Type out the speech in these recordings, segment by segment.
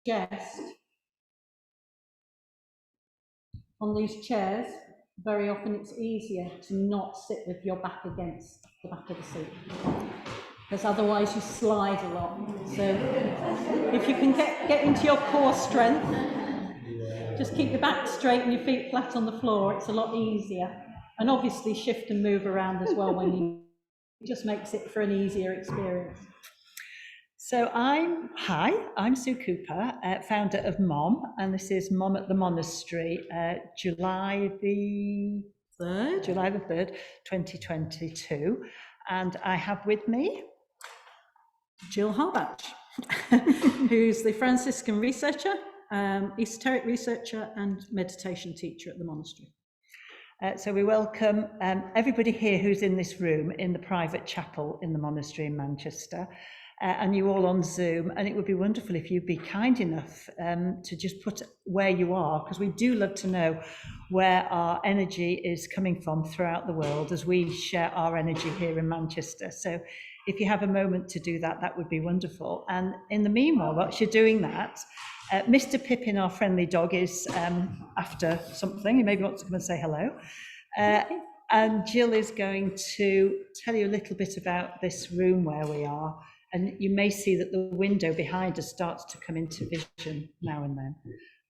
chest on these chairs, very often it's easier to not sit with your back against the back of the seat, because otherwise you slide a lot. So if you can get into your core strength, just keep your back straight and your feet flat on the floor, it's a lot easier. And obviously shift and move around as well when you, it just makes it for an easier experience. So I'm Sue Cooper, founder of MOMM, and this is MOMM at the Monastery, July the 3rd, 2022. And I have with me Jill Harbach, who's the Franciscan researcher, esoteric researcher and meditation teacher at the monastery. So we welcome everybody here who's in this room in the private chapel in the monastery in Manchester, and you all on Zoom. And it would be wonderful if you'd be kind enough to just put where you are, because we do love to know where our energy is coming from throughout the world as we share our energy here in Manchester. So if you have a moment to do that, that would be wonderful. And in the meanwhile, whilst you're doing that, Mr. Pippin, our friendly dog, is after something. He maybe wants to come and say hello. And Jill is going to tell you a little bit about this room where we are. And you may see that the window behind us starts to come into vision now and then.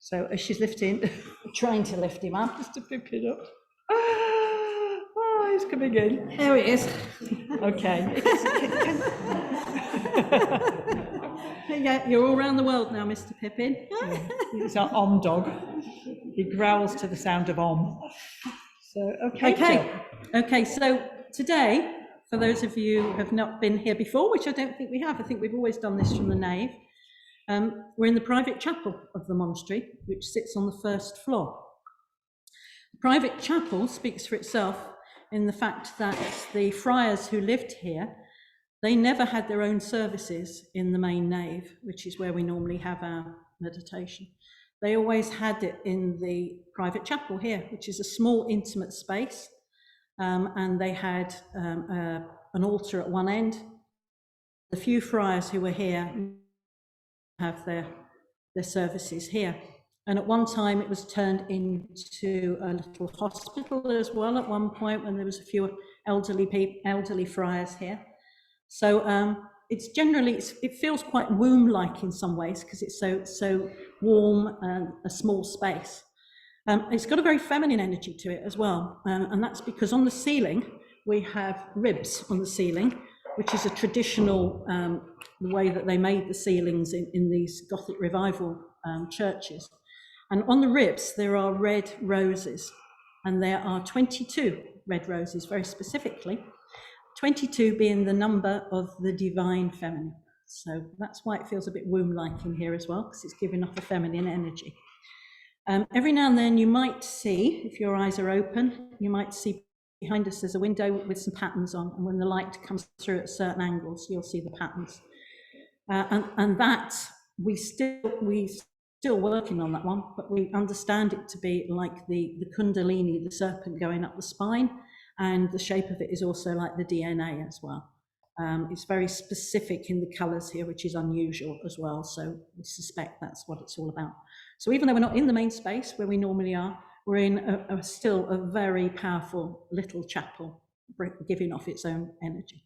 So as she's lifting, Trying to lift him up. Mr. Pippin up. Oh, he's coming in. There he is. Okay. Yeah, you're all around the world now, Mr. Pippin. Yeah, he's our Om dog. He growls to the sound of Om. So, okay. So today, for those of you who have not been here before, which I don't think we have, I think we've always done this from the nave, we're in the private chapel of the monastery, which sits on the first floor. The private chapel speaks for itself in the fact that the friars who lived here, they never had their own services in the main nave, which is where we normally have our meditation. They always had it in the private chapel here, which is a small, intimate space. And they had an altar at one end. The few friars who were here have their services here. And at one time it was turned into a little hospital as well at one point, when there was a few elderly friars here. So it's generally, it feels quite womb-like in some ways, because it's so warm and a small space. It's got a very feminine energy to it as well, and that's because on the ceiling we have ribs on the ceiling, which is a traditional way that they made the ceilings in these Gothic revival churches. And on the ribs there are red roses, and there are 22 red roses, very specifically, 22 being the number of the divine feminine. So that's why it feels a bit womb-like in here as well, because it's giving off a feminine energy. Every now and then you might see, if your eyes are open, you might see behind us there's a window with some patterns on, and when the light comes through at certain angles, you'll see the patterns. And that, we're still working on that one, but we understand it to be like the Kundalini, the serpent going up the spine, and the shape of it is also like the DNA as well. It's very specific in the colours here, which is unusual as well, so we suspect that's what it's all about. So even though we're not in the main space where we normally are, we're in still a very powerful little chapel, giving off its own energy.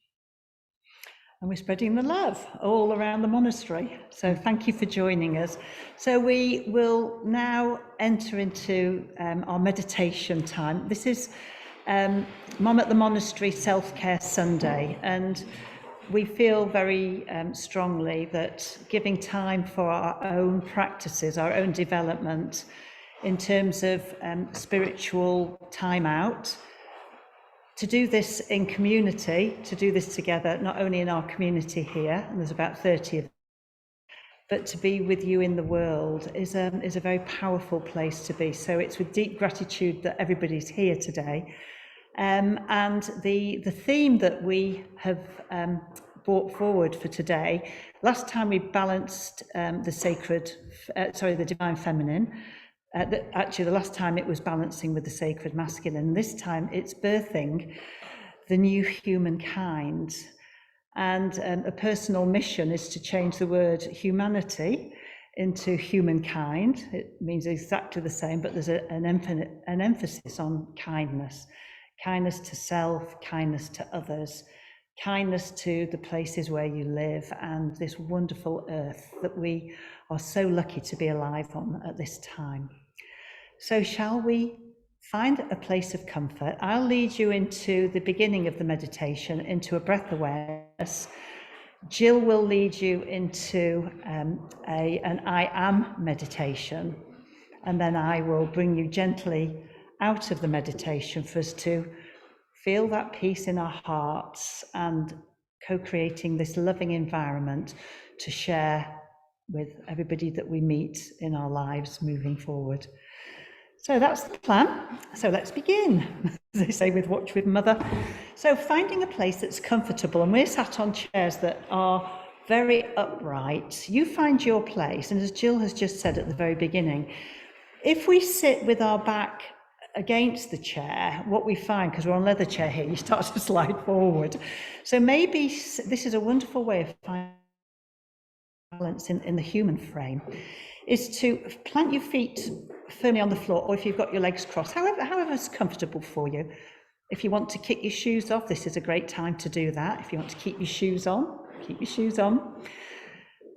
And we're spreading the love all around the monastery. So thank you for joining us. So we will now enter into our meditation time. This is MOMM at the Monastery Self-Care Sunday, and we feel very strongly that giving time for our own practices, our own development in terms of spiritual time out, to do this in community, to do this together, not only in our community here, and there's about 30 of them, but to be with you in the world is a very powerful place to be. So it's with deep gratitude that everybody's here today. And the theme that we have brought forward for today, last time we balanced the divine feminine. Actually, the last time it was balancing with the sacred masculine. This time it's birthing the new humankind. And a personal mission is to change the word humanity into humankind. It means exactly the same, but there's an emphasis on kindness. Kindness to self, kindness to others, kindness to the places where you live, and this wonderful earth that we are so lucky to be alive on at this time. So shall we find a place of comfort? I'll lead you into the beginning of the meditation, into a breath awareness. Jill will lead you into an I am meditation, and then I will bring you gently out of the meditation for us to feel that peace in our hearts and co-creating this loving environment to share with everybody that we meet in our lives moving forward. So that's the plan. So let's begin, as they say with Watch with Mother. So finding a place that's comfortable, and we're sat on chairs that are very upright. You find your place, and as Jill has just said at the very beginning, if we sit with our back against the chair, what we find, because we're on leather chair here, you start to slide forward. So maybe this is a wonderful way of finding balance in the human frame, is to plant your feet firmly on the floor, or if you've got your legs crossed, however's comfortable for you. If you want to kick your shoes off, this is a great time to do that. If you want to keep your shoes on, keep your shoes on.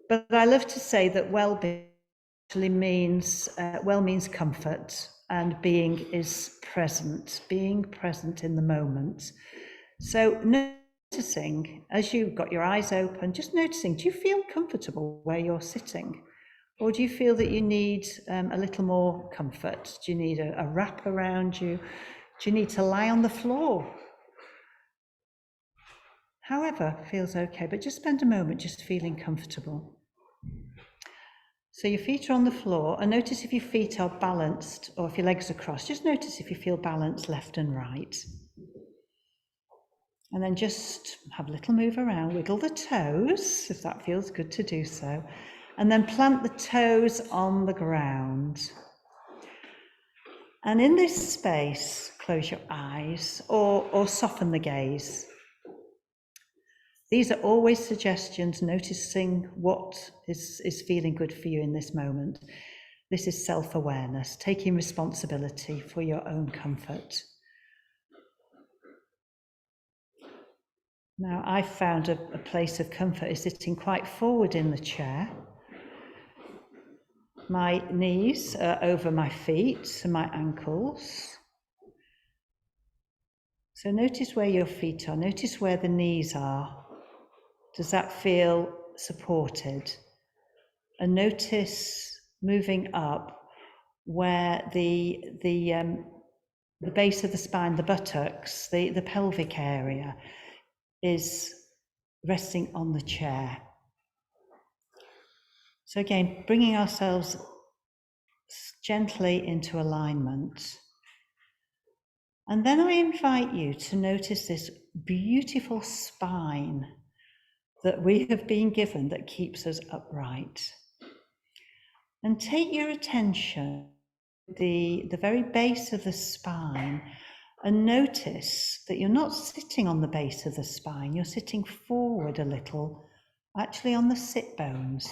But I love to say that well-being actually means, well means comfort, and being is present, being present in the moment. So noticing, as you've got your eyes open, just noticing, do you feel comfortable where you're sitting? Or do you feel that you need a little more comfort? Do you need a wrap around you? Do you need to lie on the floor? However feels okay, but just spend a moment just feeling comfortable. So your feet are on the floor, and notice if your feet are balanced or if your legs are crossed. Just notice if you feel balanced left and right. And then just have a little move around, wiggle the toes, if that feels good to do so. And then plant the toes on the ground. And in this space, close your eyes or soften the gaze. These are always suggestions, noticing what is feeling good for you in this moment. This is self-awareness, taking responsibility for your own comfort. Now, I've found a place of comfort is sitting quite forward in the chair. My knees are over my feet and my ankles. So notice where your feet are, notice where the knees are. Does that feel supported? And notice moving up where the base of the spine, the buttocks, the pelvic area is resting on the chair. So again, bringing ourselves gently into alignment. And then I invite you to notice this beautiful spine that we have been given that keeps us upright. And take your attention to the very base of the spine, and notice that you're not sitting on the base of the spine, you're sitting forward a little, actually on the sit bones.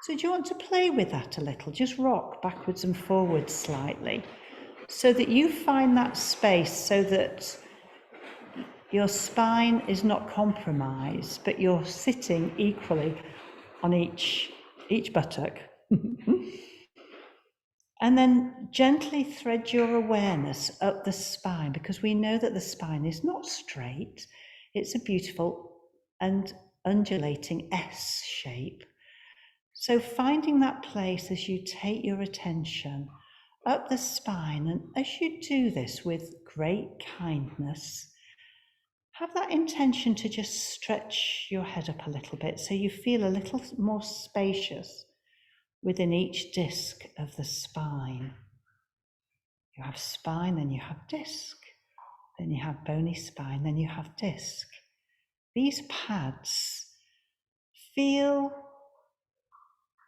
So do you want to play with that a little? Just rock backwards and forwards slightly, so that you find that space so that your spine is not compromised, but you're sitting equally on each buttock. And then gently thread your awareness up the spine, because we know that the spine is not straight. It's a beautiful and undulating S shape. So finding that place as you take your attention up the spine, and as you do this with great kindness, have that intention to just stretch your head up a little bit so you feel a little more spacious within each disc of the spine. You have spine, then you have disc, then you have bony spine, then you have disc. These pads, feel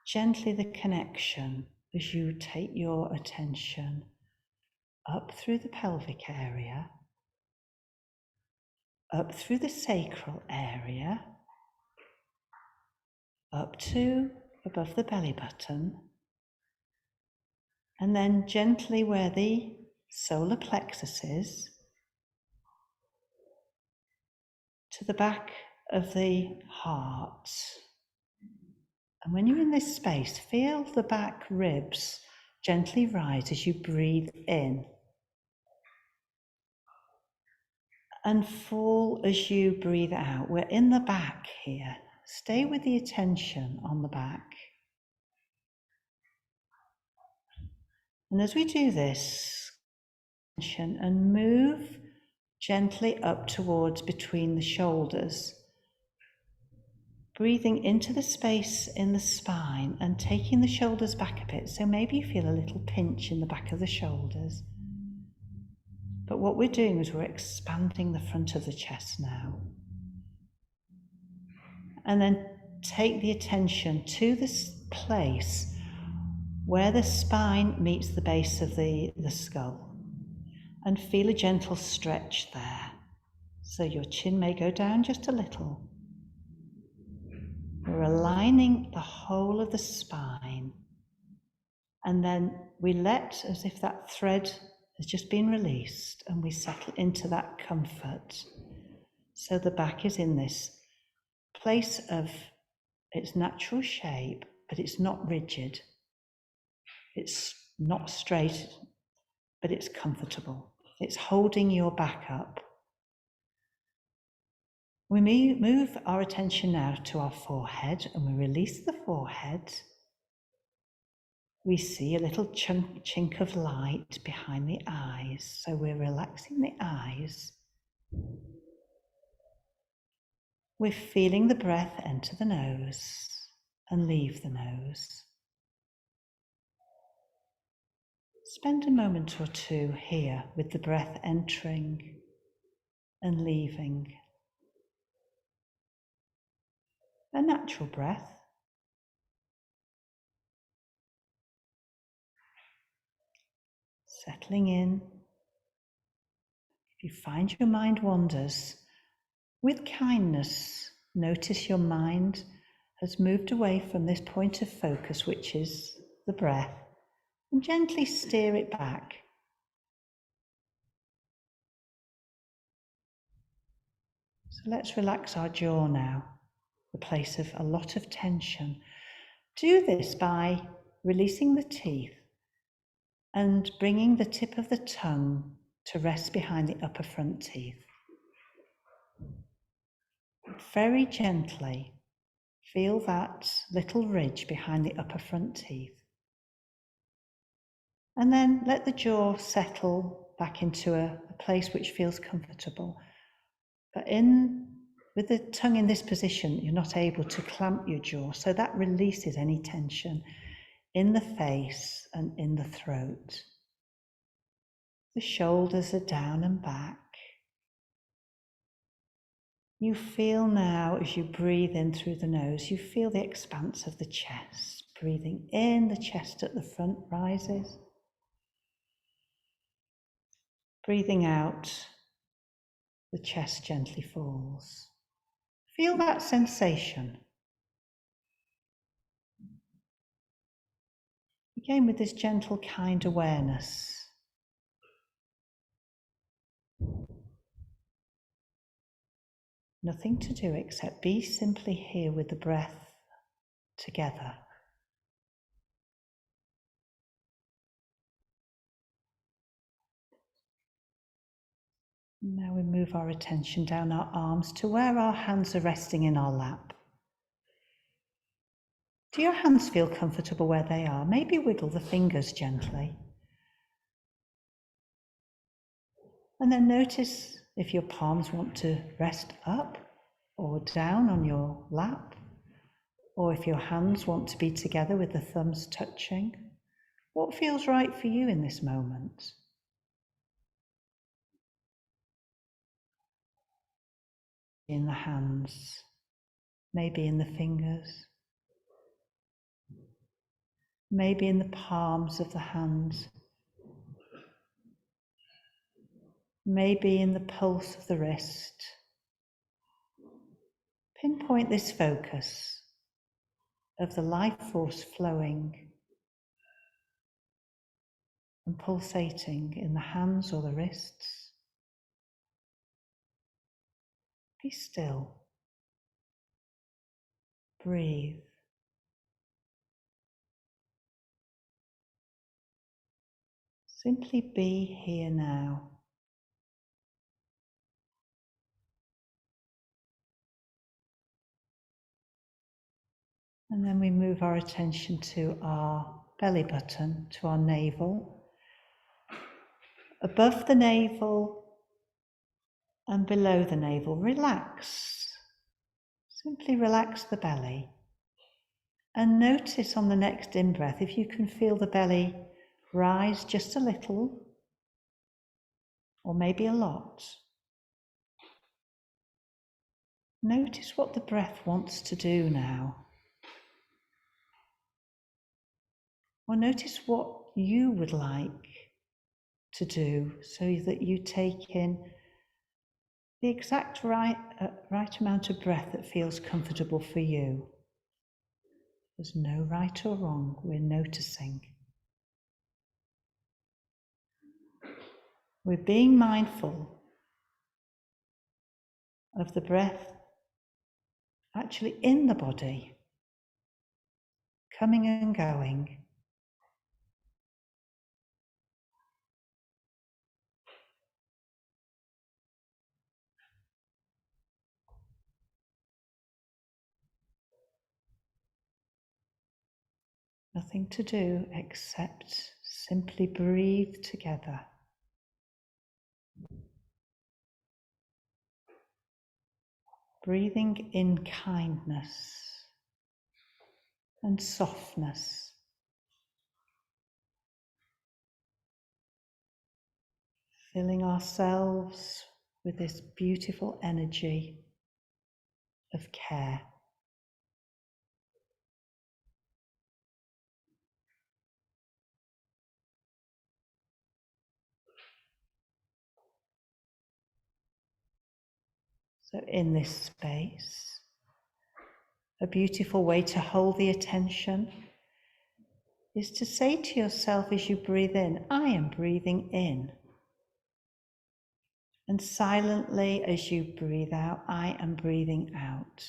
gently the connection as you take your attention up through the pelvic area, up through the sacral area, up to above the belly button, and then gently where the solar plexus is, to the back of the heart. And when you're in this space, feel the back ribs gently rise as you breathe in and fall as you breathe out. We're in the back here. Stay with the attention on the back. And as we do this, and move gently up towards between the shoulders, breathing into the space in the spine and taking the shoulders back a bit. So maybe you feel a little pinch in the back of the shoulders. But what we're doing is we're expanding the front of the chest now. And then take the attention to this place where the spine meets the base of the skull. And feel a gentle stretch there. So your chin may go down just a little. We're aligning the whole of the spine. And then we let, as if that thread has just been released, and we settle into that comfort. So the back is in this place of its natural shape, but it's not rigid. It's not straight, but it's comfortable. It's holding your back up. We move our attention now to our forehead, and we release the forehead. We see a little chink of light behind the eyes, so we're relaxing the eyes. We're feeling the breath enter the nose and leave the nose. Spend a moment or two here with the breath entering and leaving. A natural breath. Settling in. If you find your mind wanders, with kindness, notice your mind has moved away from this point of focus, which is the breath, and gently steer it back. So let's relax our jaw now, the place of a lot of tension. Do this by releasing the teeth and bringing the tip of the tongue to rest behind the upper front teeth. Very gently feel that little ridge behind the upper front teeth. And then let the jaw settle back into a place which feels comfortable. But with the tongue in this position, you're not able to clamp your jaw, so that releases any tension in the face and in the throat. The shoulders are down and back. You feel now, as you breathe in through the nose, you feel the expanse of the chest. Breathing in, the chest at the front rises. Breathing out, the chest gently falls. Feel that sensation. Again, with this gentle, kind awareness. Nothing to do except be simply here with the breath together. Now we move our attention down our arms to where our hands are resting in our lap. Do your hands feel comfortable where they are? Maybe wiggle the fingers gently. And then notice if your palms want to rest up or down on your lap, or if your hands want to be together with the thumbs touching. What feels right for you in this moment? In the hands, maybe in the fingers, maybe in the palms of the hands, maybe in the pulse of the wrist. Pinpoint this focus of the life force flowing and pulsating in the hands or the wrists. Be still. Breathe. Simply be here now. And then we move our attention to our belly button, to our navel. Above the navel and below the navel, relax. Simply relax the belly. And notice on the next in-breath if you can feel the belly rise just a little, or maybe a lot. Notice what the breath wants to do now. Or notice what you would like to do so that you take in the exact right amount of breath that feels comfortable for you. There's no right or wrong, we're noticing. We're being mindful of the breath actually in the body, coming and going. Nothing to do except simply breathe together. Breathing in kindness and softness. Filling ourselves with this beautiful energy of care. So in this space, a beautiful way to hold the attention is to say to yourself as you breathe in, I am breathing in. And silently as you breathe out, I am breathing out.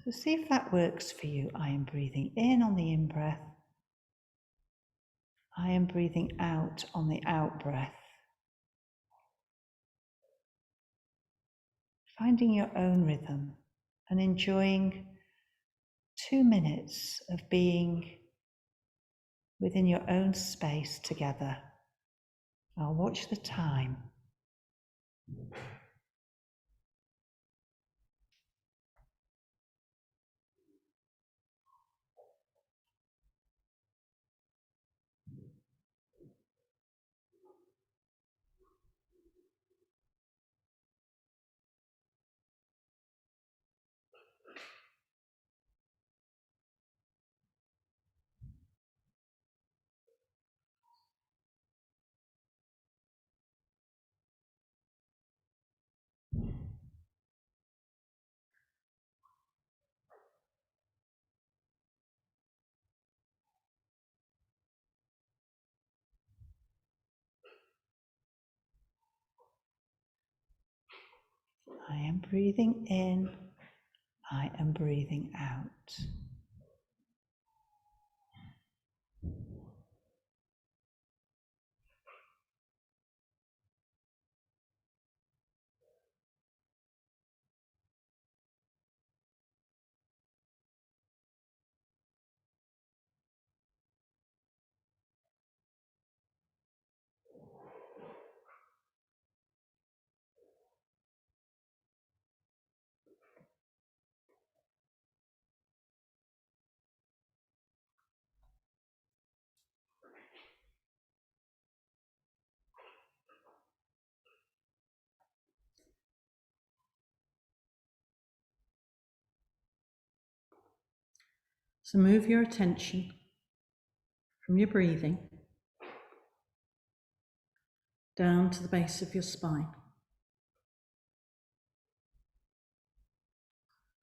So see if that works for you. I am breathing in on the in-breath. I am breathing out on the out-breath. Finding your own rhythm and enjoying 2 minutes of being within your own space together. I'll watch the time. I am breathing in. I am breathing out. So move your attention from your breathing down to the base of your spine.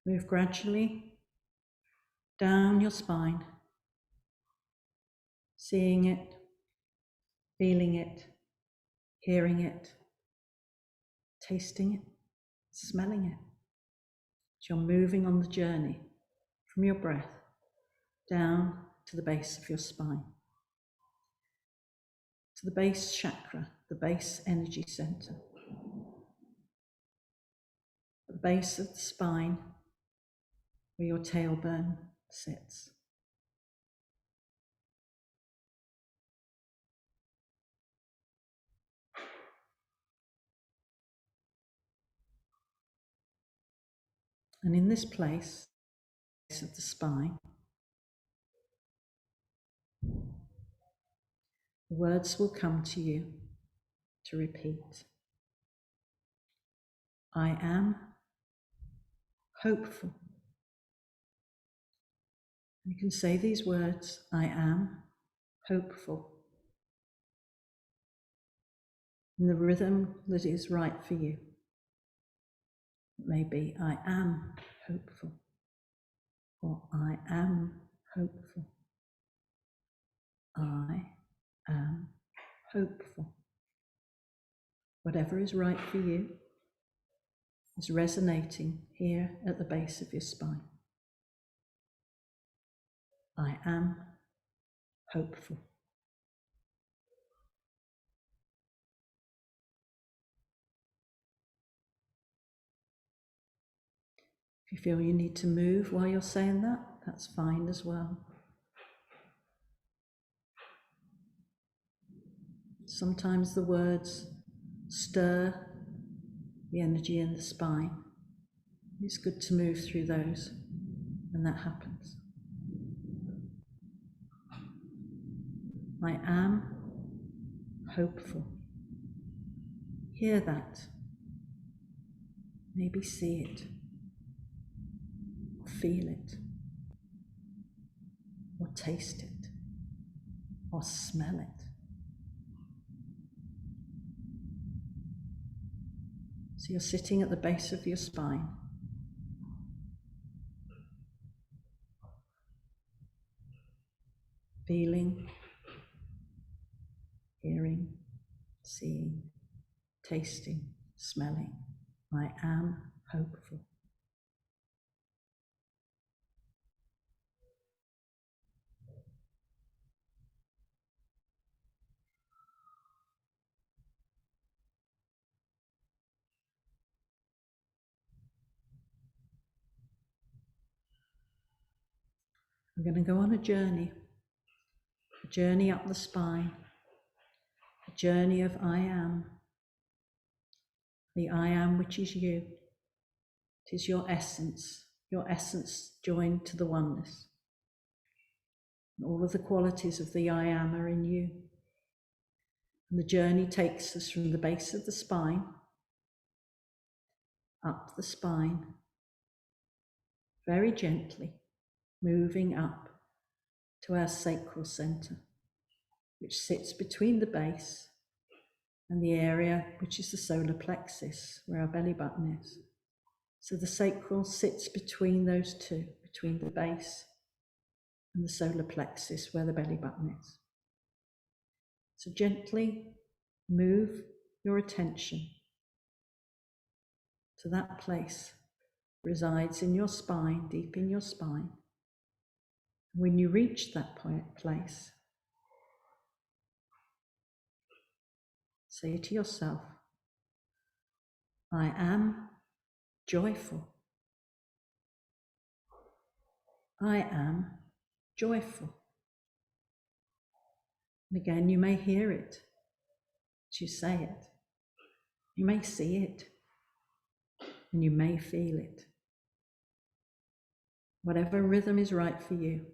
Move gradually down your spine, seeing it, feeling it, hearing it, tasting it, smelling it. As you're moving on the journey from your breath down to the base of your spine, to the base chakra, the base energy center, the base of the spine where your tailbone sits. And in this place of the spine, the words will come to you to repeat. I am hopeful. You can say these words, I am hopeful, in the rhythm that is right for you. It may be, I am hopeful, or I am hopeful. I am hopeful. Whatever is right for you is resonating here at the base of your spine. I am hopeful. If you feel you need to move while you're saying that, that's fine as well. Sometimes the words stir the energy in the spine. It's good to move through those when that happens. I am hopeful. Hear that. Maybe see it, or feel it, or taste it, or smell it. So you're sitting at the base of your spine. Feeling, hearing, seeing, tasting, smelling. I am hopeful. We're going to go on a journey up the spine, a journey of I am, the I am which is you. It is your essence joined to the oneness. And all of the qualities of the I am are in you. And the journey takes us from the base of the spine, up the spine, very gently, moving up to our sacral center, which sits between the base and the area which is the solar plexus, where our belly button is. So the sacral sits between those two, between the base and the solar plexus, where the belly button is. So gently move your attention to that place, resides in your spine, deep in your spine. When you reach that place, say to yourself, I am joyful. I am joyful. And again, you may hear it as you say it. You may see it, and you may feel it. Whatever rhythm is right for you.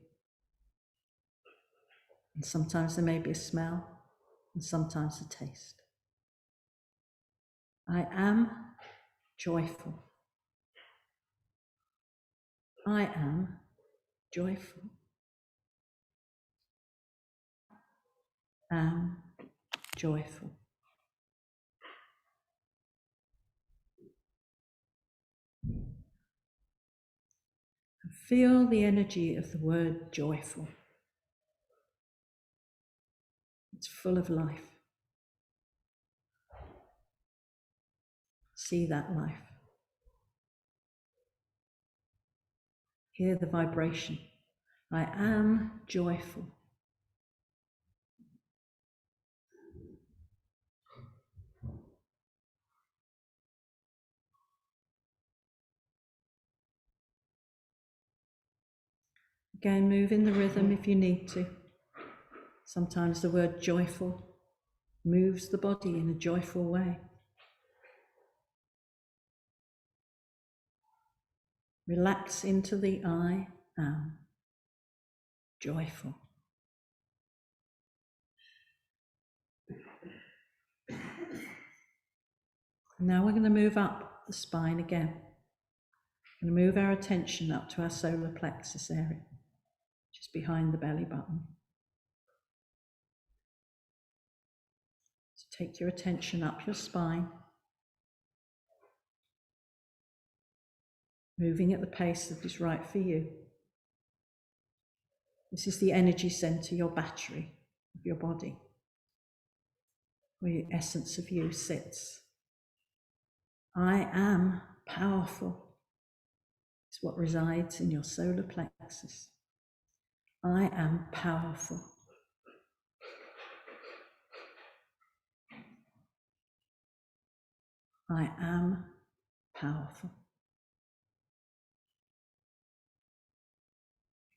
And sometimes there may be a smell, and sometimes a taste. I am joyful. I am joyful. Am joyful. Feel the energy of the word joyful. It's full of life. See that life. Hear the vibration. I am joyful. Again, move in the rhythm if you need to. Sometimes the word joyful moves the body in a joyful way. Relax into the I am joyful. Now we're going to move up the spine again. We're going to move our attention up to our solar plexus area, just behind the belly button. So take your attention up your spine, moving at the pace that is right for you. This is the energy center, your battery of your body, where the essence of you sits. I am powerful. It's what resides in your solar plexus. I am powerful. I am powerful.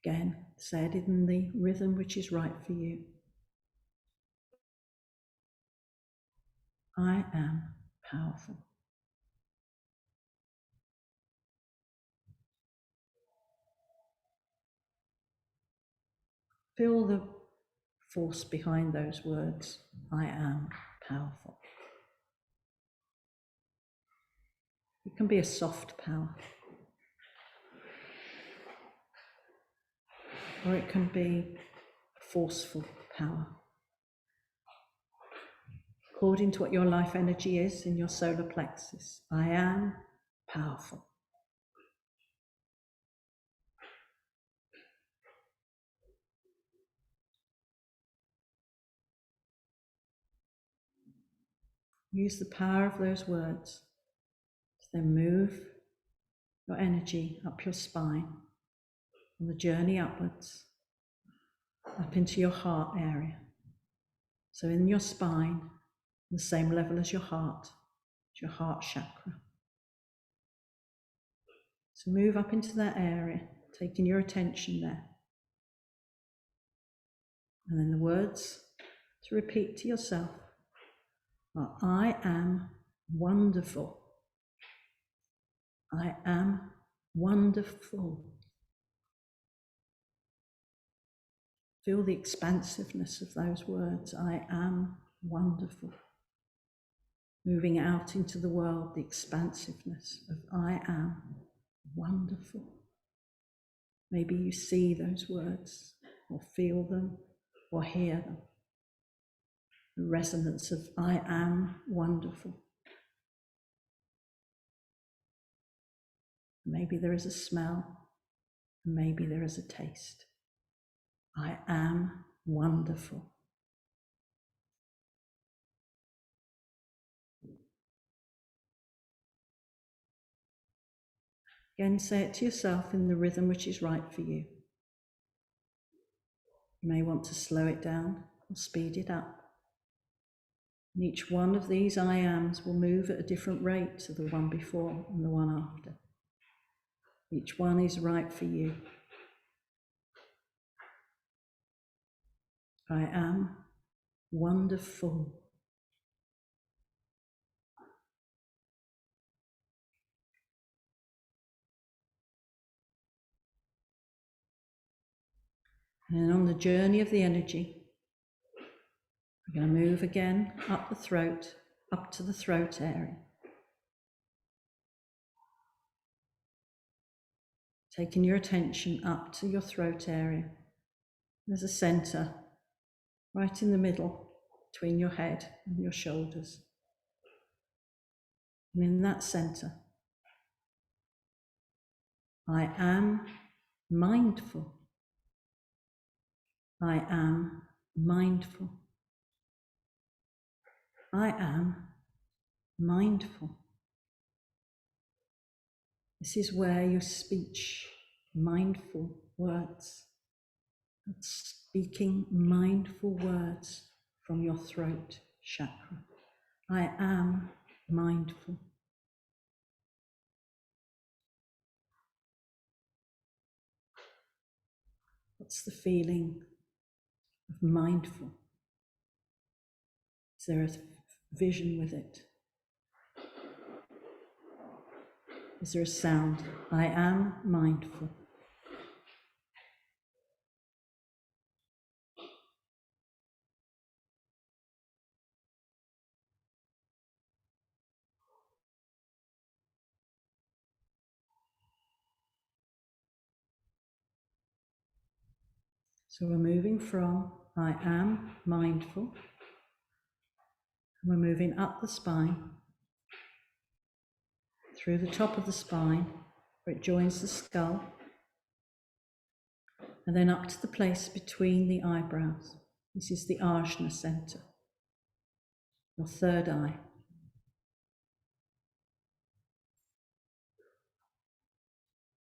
Again, say it in the rhythm which is right for you. I am powerful. Feel the force behind those words. I am powerful. It can be a soft power, or it can be a forceful power. According to what your life energy is in your solar plexus, I am powerful. Use the power of those words to then move your energy up your spine on the journey upwards, up into your heart area. So in your spine, the same level as your heart chakra. So move up into that area, taking your attention there. And then the words to repeat to yourself are, I am wonderful. I am wonderful. Feel the expansiveness of those words. I am wonderful. Moving out into the world, the expansiveness of I am wonderful. Maybe you see those words, or feel them, or hear them. The resonance of I am wonderful. Maybe there is a smell, and maybe there is a taste. I am wonderful. Again, say it to yourself in the rhythm which is right for you. You may want to slow it down or speed it up. And each one of these I ams will move at a different rate to the one before and the one after. Each one is right for you. I am wonderful. And on the journey of the energy, we're going to move again up the throat, up to the throat area. Taking your attention up to your throat area. There's a center right in the middle between your head and your shoulders. And in that center, I am mindful. I am mindful. I am mindful. This is where you speech mindful words, speaking mindful words from your throat chakra. I am mindful. What's the feeling of mindful? Is there a vision with it? Is there a sound? I am mindful. So we're moving from I am mindful, and we're moving up the spine, through the top of the spine, where it joins the skull, and then up to the place between the eyebrows. This is the Ajna center, your third eye.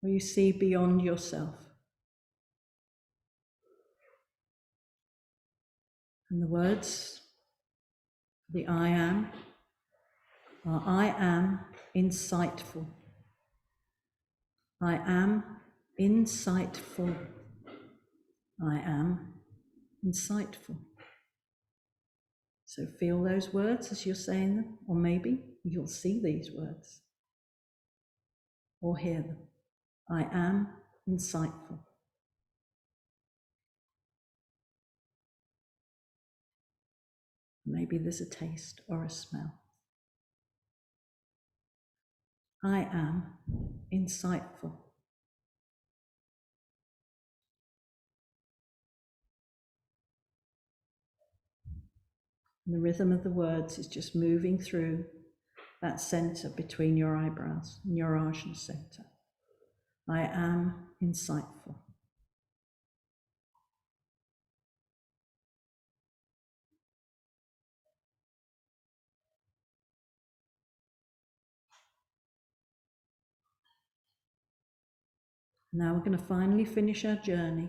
Where you see beyond yourself. And the words, the I am, are I am insightful. I am insightful. I am insightful. So feel those words as you're saying them, or maybe you'll see these words or hear them. I am insightful. Maybe there's a taste or a smell. I am insightful. And the rhythm of the words is just moving through that center between your eyebrows and your Ajna center. I am insightful. Now we're going to finally finish our journey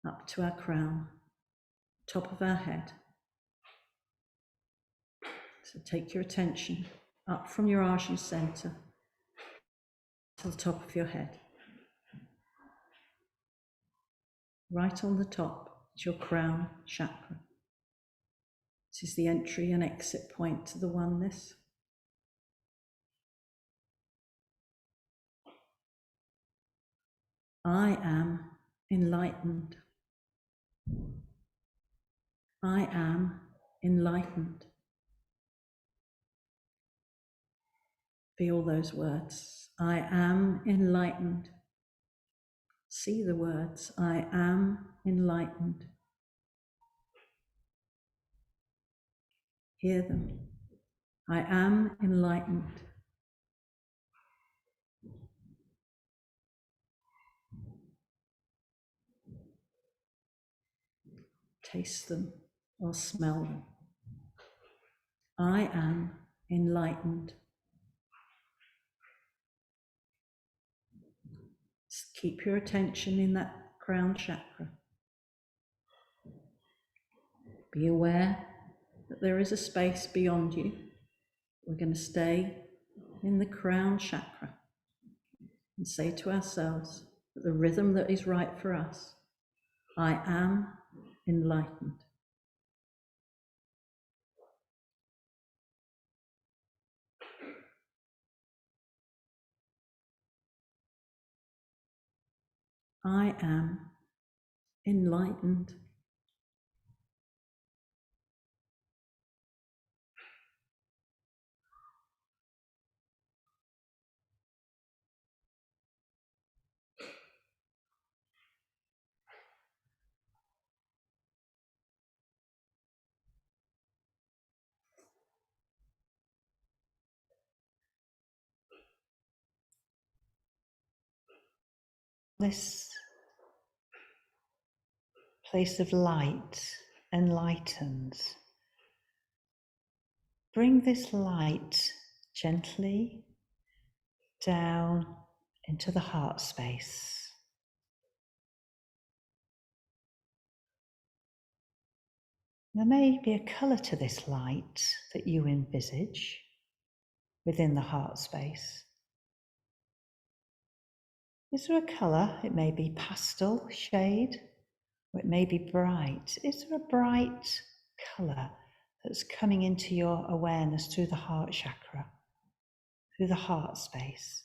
up to our crown, top of our head. So take your attention up from your Ajna center to the top of your head. Right on the top is your crown chakra. This is the entry and exit point to the oneness. I am enlightened. I am enlightened. Feel those words. I am enlightened. See the words. I am enlightened. Hear them. I am enlightened. Taste them or smell them. I am enlightened. Just keep your attention in that crown chakra. Be aware that there is a space beyond you. We're going to stay in the crown chakra and say to ourselves that the rhythm that is right for us, I am enlightened. I am enlightened. This place of light enlightens. Bring this light gently down into the heart space. There may be a colour to this light that you envisage within the heart space. Is there a colour? It may be pastel shade, or it may be bright. Is there a bright colour that's coming into your awareness through the heart chakra, through the heart space?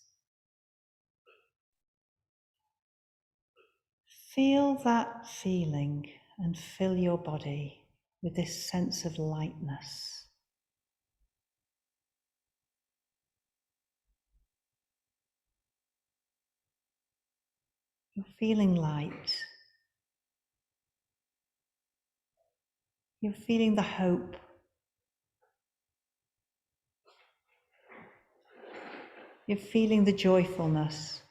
Feel that feeling and fill your body with this sense of lightness. You're feeling light. You're feeling the hope. You're feeling the joyfulness,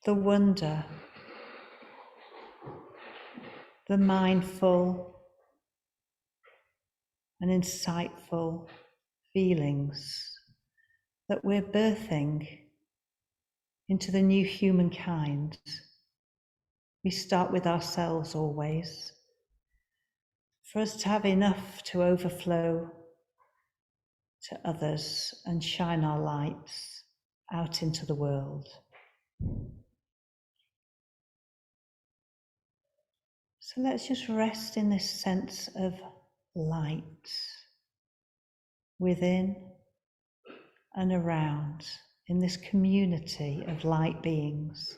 the wonder, the mindful and insightful feelings that we're birthing into the new humankind. We start with ourselves always. For us to have enough to overflow to others and shine our lights out into the world. So let's just rest in this sense of light within and around, in this community of light beings.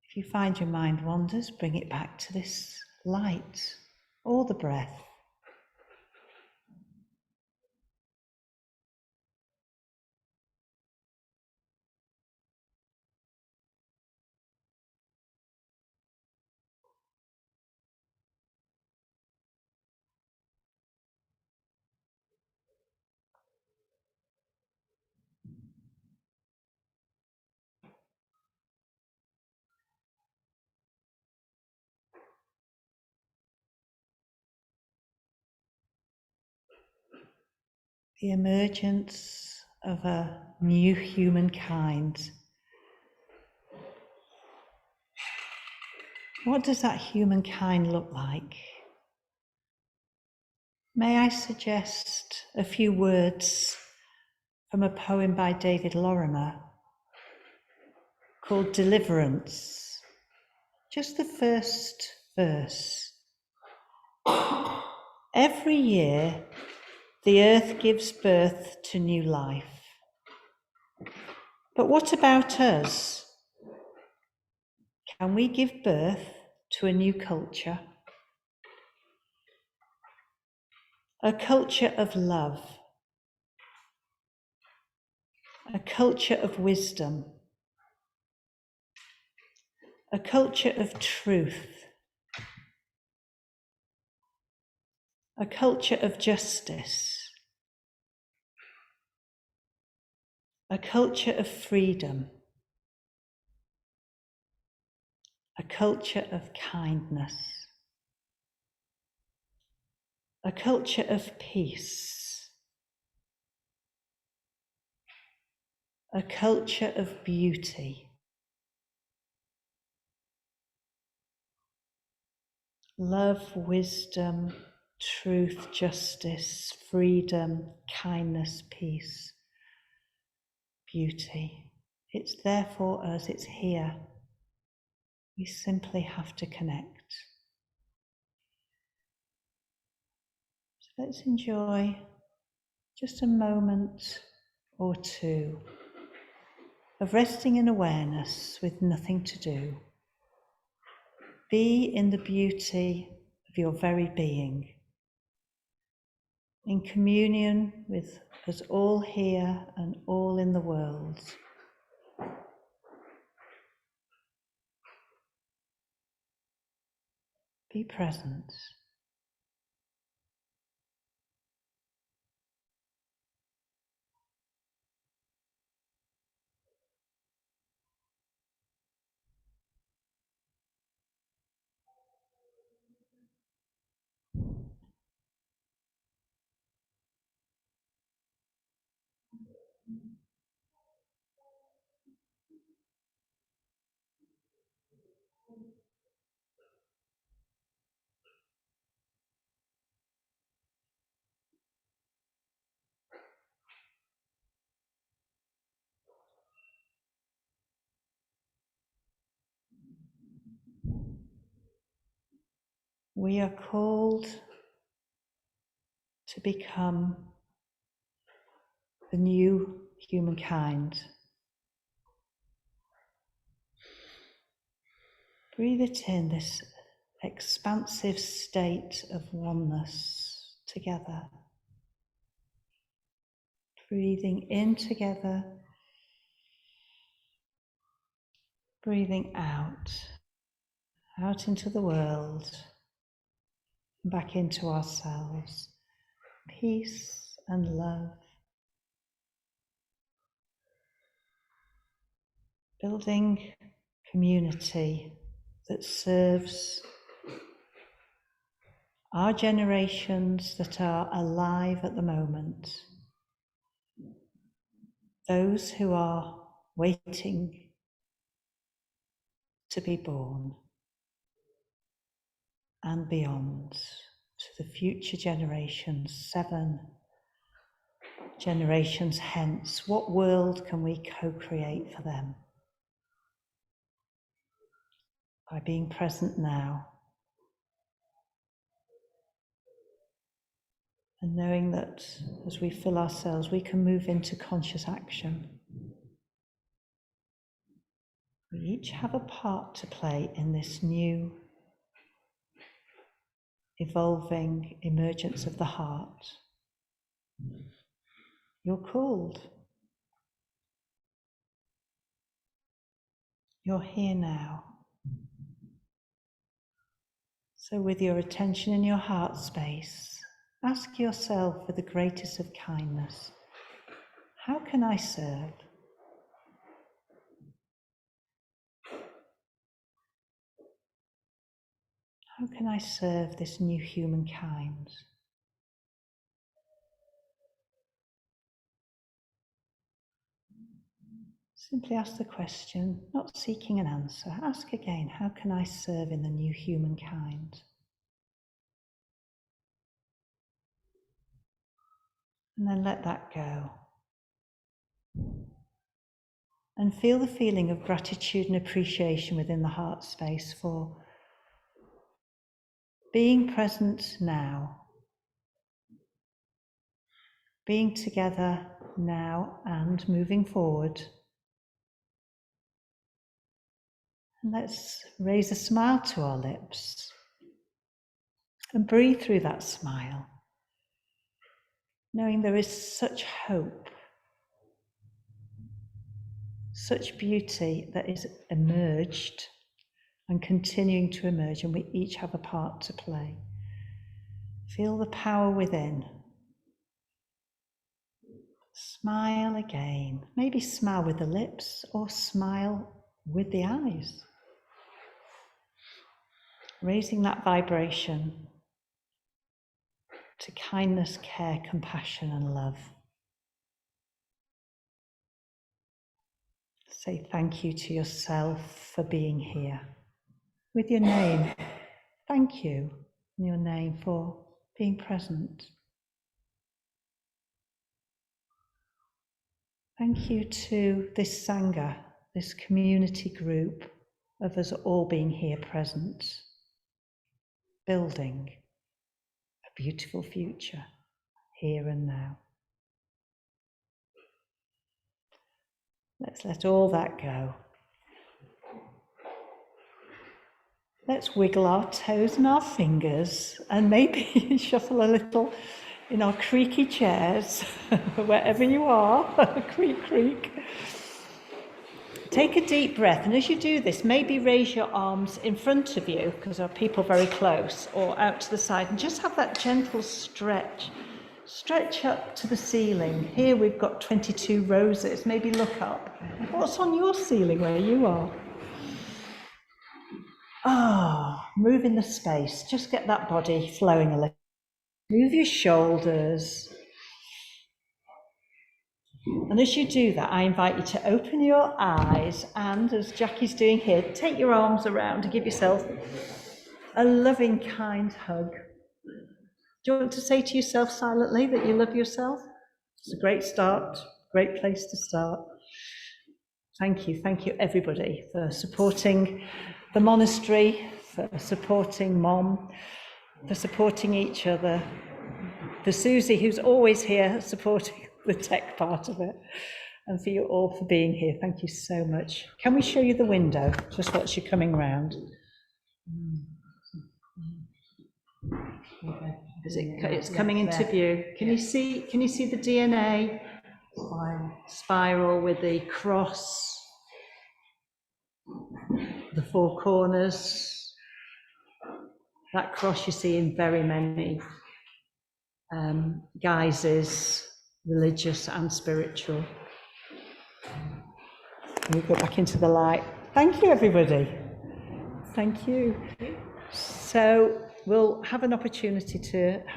If you find your mind wanders, bring it back to this light, or the breath. The emergence of a new humankind. What does that humankind look like? May I suggest a few words from a poem by David Lorimer called Deliverance? Just the first verse. Every year, the earth gives birth to new life. But what about us? Can we give birth to a new culture? A culture of love, a culture of wisdom, a culture of truth, a culture of justice, a culture of freedom, a culture of kindness, a culture of peace, a culture of beauty, love, wisdom, truth, justice, freedom, kindness, peace, beauty. It's there for us, it's here. We simply have to connect. So let's enjoy just a moment or two of resting in awareness with nothing to do. Be in the beauty of your very being, in communion with us all here and all in the world. Be present. We are called to become the new humankind. Breathe it in, this expansive state of oneness together. Breathing in together, breathing out into the world, back into ourselves. Peace and love. Building community that serves our generations that are alive at the moment, those who are waiting to be born, and beyond, to the future generations, 7 generations hence. What world can we co-create for them? By being present now. And knowing that as we fill ourselves, we can move into conscious action. We each have a part to play in this new, evolving emergence of the heart. You're called. You're here now. So with your attention in your heart space, ask yourself with the greatest of kindness, how can I serve? How can I serve this new humankind? Simply ask the question, not seeking an answer. Ask again, how can I serve in the new humankind? And then let that go. And feel the feeling of gratitude and appreciation within the heart space for being present now, being together now and moving forward. And let's raise a smile to our lips and breathe through that smile, knowing there is such hope, such beauty that is emerged and continuing to emerge, and we each have a part to play. Feel the power within. Smile again. Maybe smile with the lips or smile with the eyes. Raising that vibration to kindness, care, compassion, and love. Say thank you to yourself for being here. With your name, thank you in your name for being present. Thank you to this Sangha, this community group of us all being here present, building a beautiful future here and now. Let's let all that go. Let's wiggle our toes and our fingers and maybe shuffle a little in our creaky chairs, wherever you are, creak, creak. Take a deep breath, and as you do this, maybe raise your arms in front of you, because there are people very close, or out to the side, and just have that gentle stretch. Stretch up to the ceiling. Here we've got 22 roses. Maybe look up. What's on your ceiling where you are? Move in the space. Just get that body flowing a little. Move your shoulders. And as you do that, I invite you to open your eyes and, as Jackie's doing here, take your arms around to give yourself a loving, kind hug. Do you want to say to yourself silently that you love yourself? It's a great start, great place to start. Thank you everybody for supporting the monastery, for supporting MOMM, for supporting each other, for Susie, who's always here supporting the tech part of it, and for you all for being here. Thank you so much. Can we show you the window, just watch you coming round? It's coming into view. Can you see the DNA spiral with the cross, the four corners? That cross you see in very many guises, religious and spiritual. And we go back into the light. Thank you, everybody. Thank you. So we'll have an opportunity to have